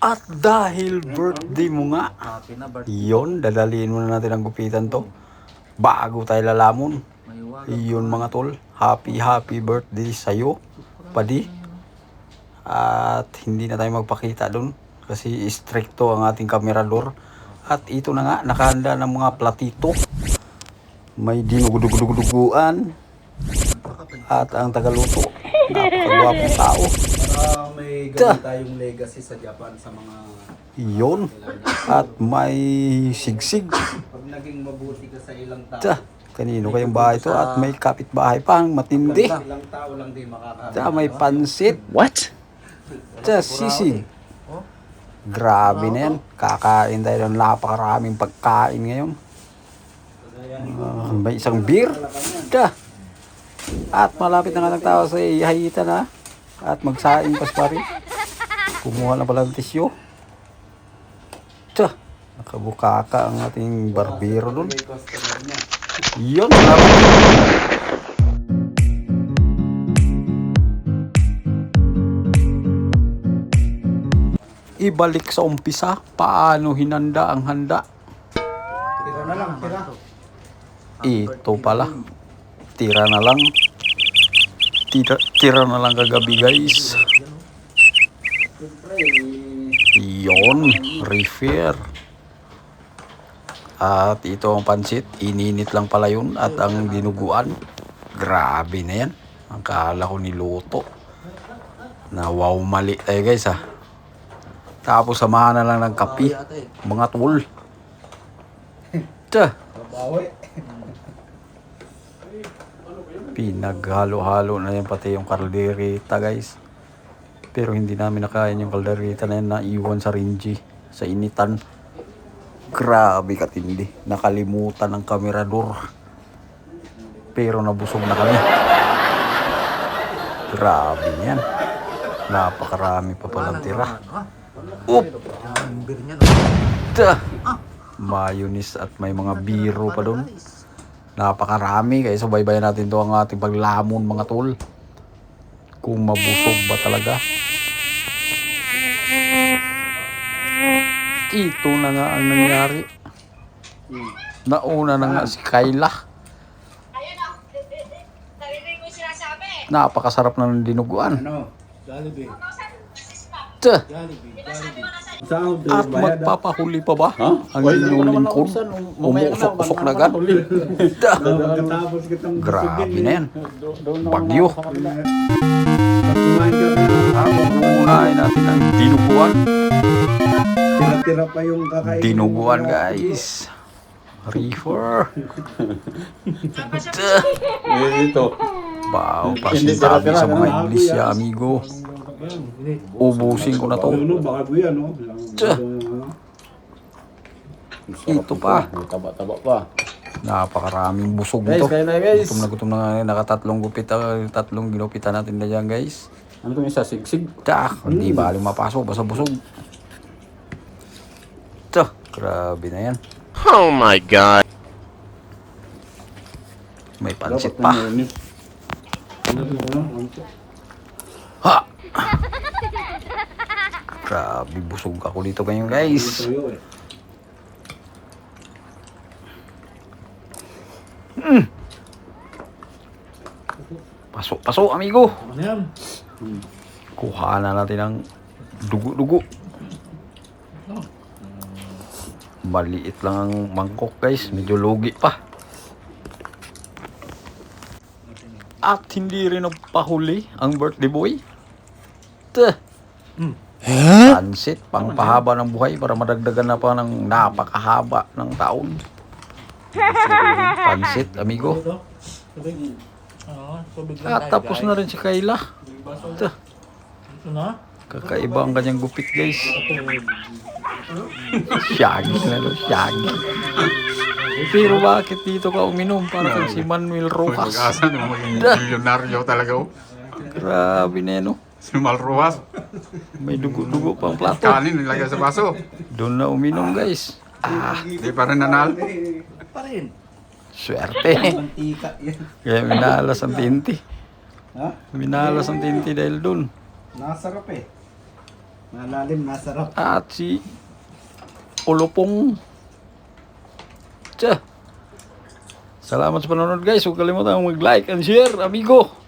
At dahil birthday mo nga, Happy na birthday. yun, dadaliin muna natin ang gupitan to. Bago tayo lalamon. Maiwaga. Yun mga tol, happy birthday sa'yo, padi. At hindi na tayo magpakita dun kasi stricto ang ating kamerador. At ito na nga, nakahanda ng mga platito. May dinuguduguduguan. At ang tagaluto, napakagwapong tao. May ganun tayong legacy sa Japan sa mga Yun. At may sigsig. pag naging mabuti ka sa ilang tao. Tsa, kanino kayong bahay to? At may kapitbahay pang matindi. Ilang tao lang din makakaano. Tsa, may pansit. What? Tsa, sisig. Grabe na yan. Kakain tayo ng napakaraming pagkain ngayon. May isang beer. Tsa. At malapit na nga ng tao sa ihayitan ha. At magsaing paspari. Kumuha na pala ng tisyo. Tsa. Nakabukaka ang ating barbero dun. May customer niya. Yun. Ibalik sa umpisa. Paano hinanda ang handa? Tira na lang, tira. Ito pala. Tira na lang. Tira na lang kagabi guys. Yon, refer. At ito ang pansit. Ininit lang pala yun. At ang dinuguan. Grabe na yan. Ang kala ko niluto. Na wow, mali tayo guys ha. Tapos samahan na lang ng kape. Mga tol. Tsa. Babawi. Pinaghalo-halo na yan pati yung kaldereta guys. Pero hindi namin nakain yung kaldereta na yan, naiwan sa rinji, sa initan. Grabe katindi. Nakalimutan ng kamerador. Pero nabusog na kami. Grabe yan. Napakarami pa palang tira. Up! Tsa! Mayonnaise at may mga biro pa doon. Napakarami kaya subaybayan natin to ang ating paglamon mga tol. Kung mabusog ba talaga. Ito na nga ang nangyari. Nauna na nga si Kayla. Napakasarap na ng dinuguan. Ano? Jollibee. Tsa! Sound. At magpapahuli pa ba? Ang inyong lingkod? Umuusok-usok na agad. Tsa! Pagkatapos kitang Grabe na yan. Bagyo. Kumain ka na. Unahin natin ang dinuguan. Tira-tira pa yung kakain. Dinuguan guys. Reefer. Tsa! Ito. Wow, pasintabi sa mga iglesia, amigo. Ubusin ko na to. Ano, baka buya, no? Tsa! Ito pa. Taba-taba pa. Napakaraming busog Guys, nito. kain na guys. Gutom na nga. Nakatatlong gupit. Tatlong ginupitan natin na dyan guys. Ano itong isa? Sigsig? Tsa! Hindi ba mapasok? Basta busog. Tsa! Grabe na yan. Oh my God. May pansit pa. Ha! Grabe, busog ako dito ngayon guys. Pasok, amigo. Kuha na natin ang dugo-dugo. Maliit lang ang mangkok guys. Medyo lugi pa. At hindi rin nagpahuli ang birthday boy. Teh. Pansit, pangpahaba ng buhay para madagdagan na pa ng napakahaba ng taon. Pansit, amigo. At tapos na rin si Kayla. Teh. Kakaiba ang kanyang gupit guys. Shaggy na lo, shaggy. Pero bakit dito ka uminom? Para kang si Manuel Rojas. Pag-asa na maging milyonaryo talaga oh. Grabe na yan, oh. Si Mal Ruas. May dugo-dugo pang plato. Kanin nilagay sa baso. Doon na uminom guys. Di pa rin nanal. Pa rin. Swerte. Mantika yan. Kaya minalas ang tinti. Ha? Minalas ang tinti dahil doon. Nasarap eh. Malalim, nasarap. At si Ulupong. Salamat sa panonood guys. Huwag kalimutan mag-like and share, amigo.